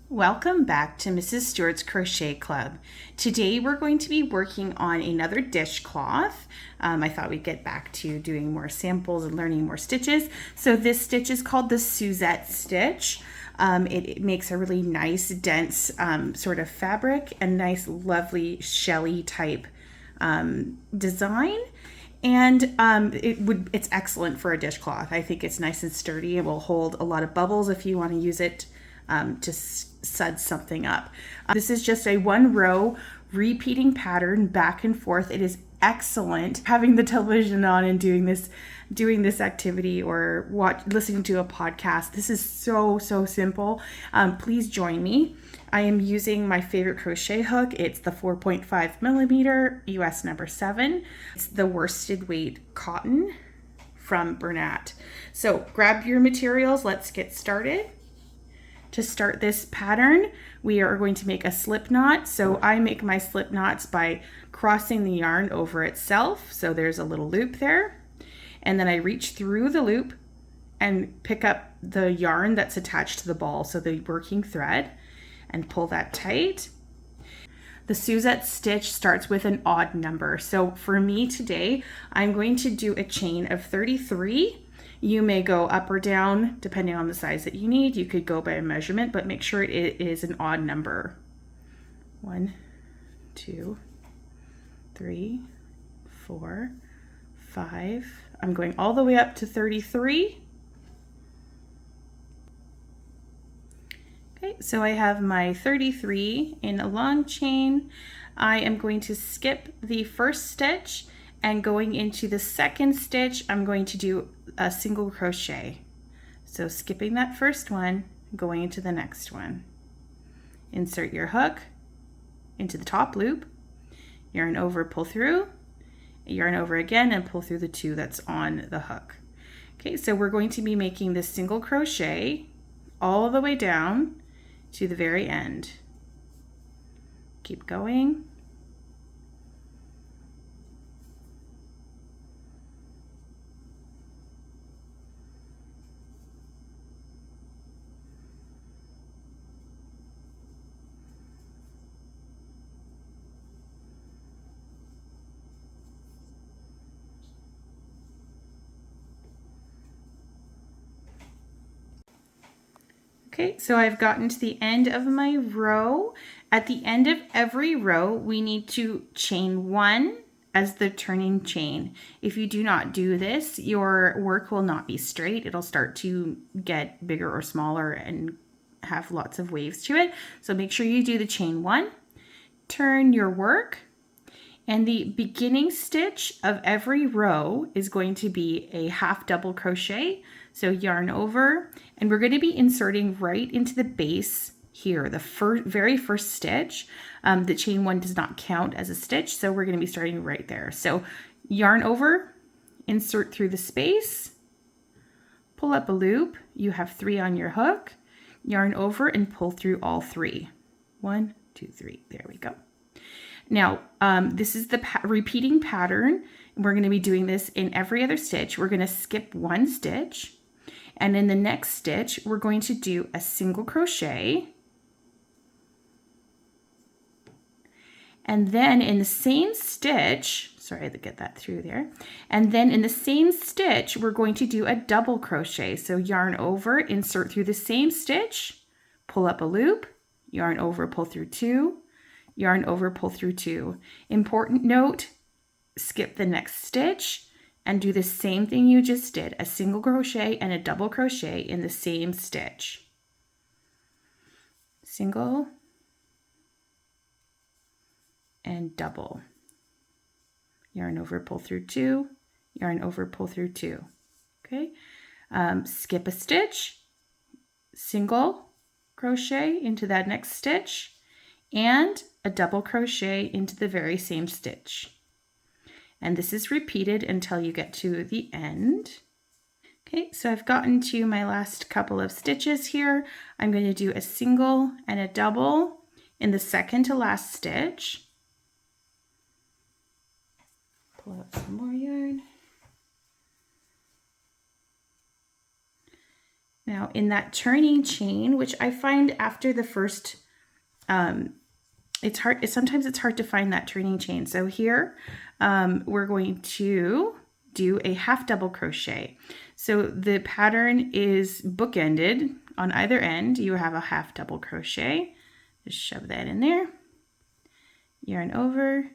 Welcome back to Mrs. Stewart's Crochet Club. Today we're going to be working on another dishcloth. I thought we'd get back to doing more samples and learning more stitches. So this stitch is called the Suzette stitch. It makes a really nice dense sort of fabric and nice lovely shelly type design. And it's excellent for a dishcloth. I think it's nice and sturdy. It will hold a lot of bubbles if you want to use it to suds something up. This is just a one row repeating pattern back and forth. It is excellent having the television on and doing this activity or listening to a podcast. This is so simple. Please join me. I am using my favorite crochet hook. It's the 4.5 millimeter US number 7. It's the worsted weight cotton from Bernat. So grab your materials. Let's get started. To start this pattern, we are going to make a slip knot. So I make my slip knots by crossing the yarn over itself. So there's a little loop there. And then I reach through the loop and pick up the yarn that's attached to the ball, so the working thread, and pull that tight. The Suzette stitch starts with an odd number. So for me today, I'm going to do a chain of 33. You may go up or down depending on the size that you need. You could go by a measurement, but make sure it is an odd number. 1, 2, 3, 4, 5. I'm going all the way up to 33. Okay, so I have my 33 in a long chain. I am going to skip the first stitch, and going into the second stitch, I'm going to do a single crochet. So skipping that first one, going into the next one. Insert your hook into the top loop, yarn over, pull through, yarn over again, and pull through the 2 that's on the hook. Okay, so we're going to be making this single crochet all the way down to the very end. Keep going. Okay, so I've gotten to the end of my row. At the end of every row, we need to chain 1 as the turning chain. If you do not do this, your work will not be straight. It'll start to get bigger or smaller and have lots of waves to it. So make sure you do the chain 1, turn your work, and the beginning stitch of every row is going to be a half double crochet. So yarn over, and we're going to be inserting right into the base here, the very first stitch. The chain 1 does not count as a stitch, so we're going to be starting right there. So yarn over, insert through the space, pull up a loop. You have 3 on your hook, yarn over, and pull through all 3. 1, 2, 3. There we go. Now, this is the repeating pattern. We're going to be doing this in every other stitch. We're going to skip 1 stitch. And in the next stitch, we're going to do a single crochet. And then in the same stitch, sorry to get that through there. And then in the same stitch, we're going to do a double crochet. So yarn over, insert through the same stitch, pull up a loop, yarn over, pull through 2, yarn over, pull through 2. Important note, skip the next stitch and do the same thing you just did, a single crochet and a double crochet in the same stitch. Single and double. Yarn over, pull through 2, yarn over, pull through 2. Okay, skip a stitch, single crochet into that next stitch, and a double crochet into the very same stitch. And this is repeated until you get to the end. Okay, so I've gotten to my last couple of stitches here. I'm going to do a single and a double in the second to last stitch. Pull out some more yarn. Now in that turning chain, which I find after the first, sometimes it's hard to find that turning chain. So here we're going to do a half double crochet. So the pattern is bookended on either end. You have a half double crochet. Just shove that in there. Yarn over,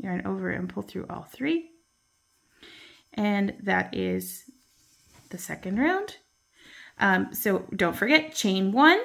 and pull through all three. And that is the second round. So don't forget, chain one.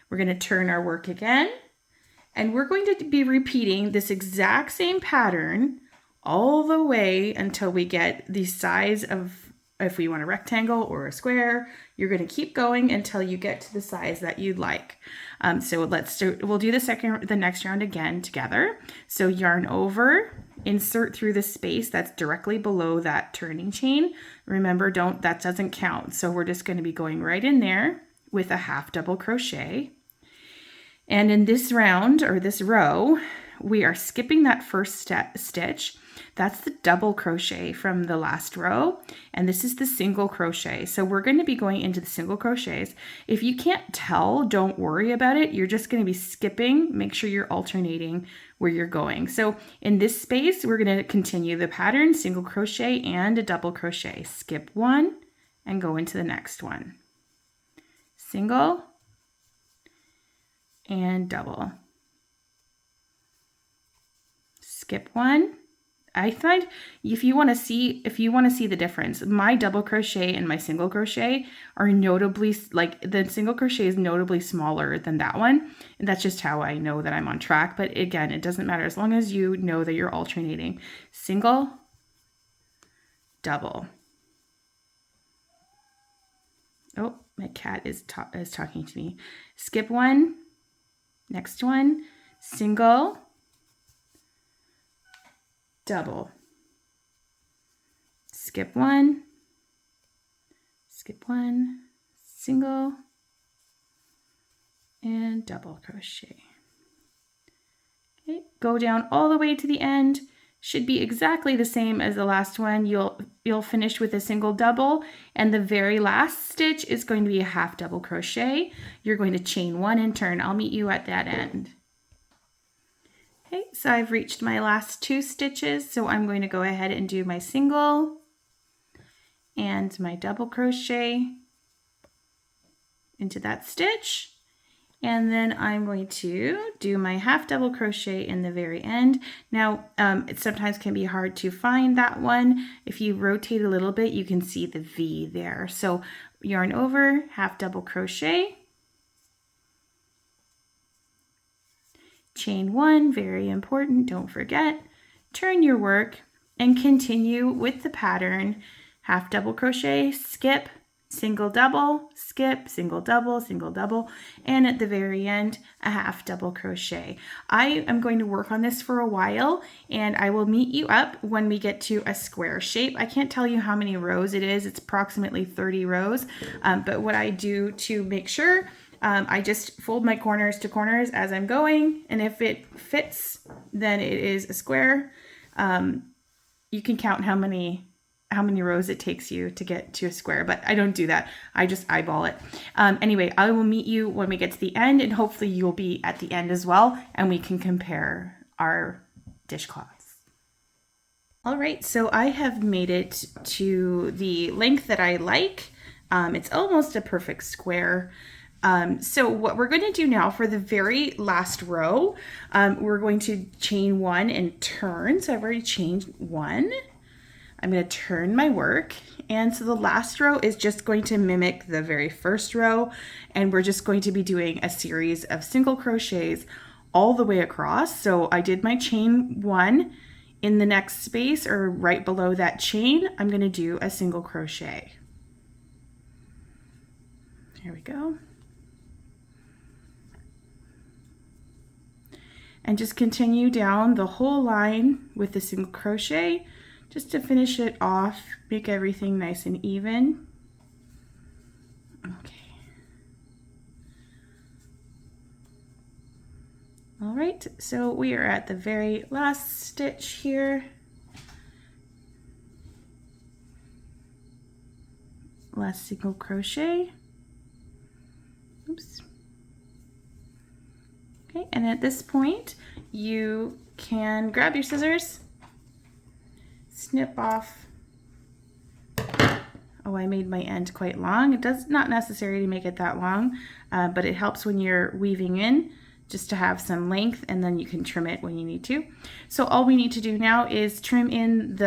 We're going to turn our work again. And we're going to be repeating this exact same pattern all the way until we get the size of, if we want a rectangle or a square, you're going to keep going until you get to the size that you'd like. So we'll do the next round again together. So yarn over, insert through the space that's directly below that turning chain. Remember, that doesn't count. So we're just going to be going right in there with a half double crochet. And in this round, or this row, we are skipping that first stitch. That's the double crochet from the last row, and this is the single crochet. So we're going to be going into the single crochets. If you can't tell, don't worry about it. You're just going to be skipping. Make sure you're alternating where you're going. So in this space, we're going to continue the pattern, single crochet and a double crochet. Skip one and go into the next one. Single and double. Skip one. I find if you want to see the difference, my double crochet and my single crochet are notably, like the single crochet is notably smaller than that one. And that's just how I know that I'm on track. But again, it doesn't matter as long as you know that you're alternating. Single, double. Oh, my cat is talking to me. Skip one. Next one, single, double. Skip one, single, and double crochet. Okay, go down all the way to the end. Should be exactly the same as the last one. You'll finish with a single double, and the very last stitch is going to be a half double crochet. You're going to chain one and turn. I'll meet you at that end. Okay, so I've reached my last two stitches, so I'm going to go ahead and do my single and my double crochet into that stitch. And then I'm going to do my half double crochet in the very end. Now, it sometimes can be hard to find that one. If you rotate a little bit, you can see the V there. So yarn over, half double crochet, chain one, very important, don't forget, turn your work and continue with the pattern, half double crochet, skip, single double, skip, single double, and at the very end, a half double crochet. I am going to work on this for a while, and I will meet you up when we get to a square shape. I can't tell you how many rows it is. It's approximately 30 rows, but what I do to make sure, I just fold my corners to corners as I'm going, and if it fits, then it is a square. You can count how many rows it takes you to get to a square, but I don't do that. I just eyeball it. Anyway, I will meet you when we get to the end, and hopefully you'll be at the end as well, and we can compare our dishcloths. All right, so I have made it to the length that I like. It's almost a perfect square. So what we're going to do now for the very last row, we're going to chain one and turn. So I've already chained one. I'm going to turn my work, and so the last row is just going to mimic the very first row, and we're just going to be doing a series of single crochets all the way across. So I did my chain one. In the next space, or right below that chain, I'm going to do a single crochet. Here we go. And just continue down the whole line with the single crochet, just to finish it off, make everything nice and even. Okay. All right, so we are at the very last stitch here. Last single crochet, Oops. Okay, and at this point, you can grab your scissors, snip off. Oh, I made my end quite long. It does not necessary to make it that long, but it helps when you're weaving in just to have some length, and then you can trim it when you need to. So all we need to do now is trim in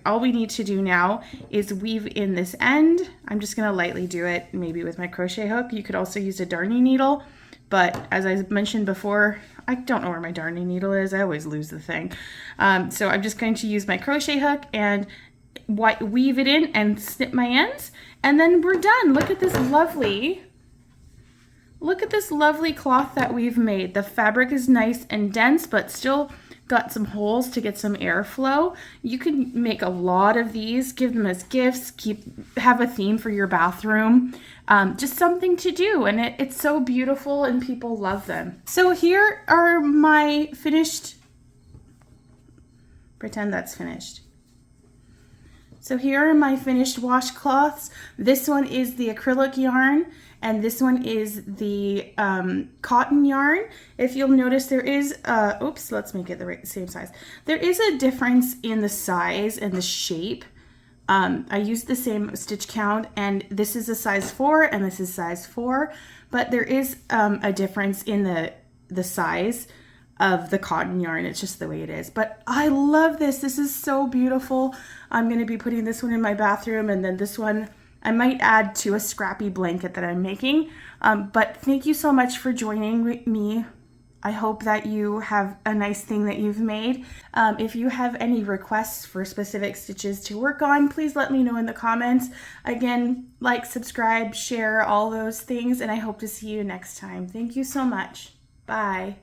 all we need to do now is weave in this end. I'm just gonna lightly do it, maybe with my crochet hook. You could also use a darning needle, but as I mentioned before, I don't know where my darning needle is. I always lose the thing. So I'm just going to use my crochet hook and weave it in and snip my ends, and then we're done. Look at this lovely cloth that we've made. The fabric is nice and dense, but still got some holes to get some airflow. You can make a lot of these, give them as gifts, have a theme for your bathroom, just something to do, and it's so beautiful and people love them. So here are my finished, pretend that's finished. So here are my finished washcloths. This one is the acrylic yarn, and this one is the cotton yarn. If you'll notice, there is, oops, let's make it the same size. There is a difference in the size and the shape. I used the same stitch count, and this is a size 4 and this is size 4, but there is a difference in the size of the cotton yarn. It's just the way it is. But I love this. This is so beautiful. I'm going to be putting this one in my bathroom, and then this one I might add to a scrappy blanket that I'm making. But thank you so much for joining me. I hope that you have a nice thing that you've made. If you have any requests for specific stitches to work on, please let me know in the comments. Again, like, subscribe, share, all those things, and I hope to see you next time. Thank you so much. Bye.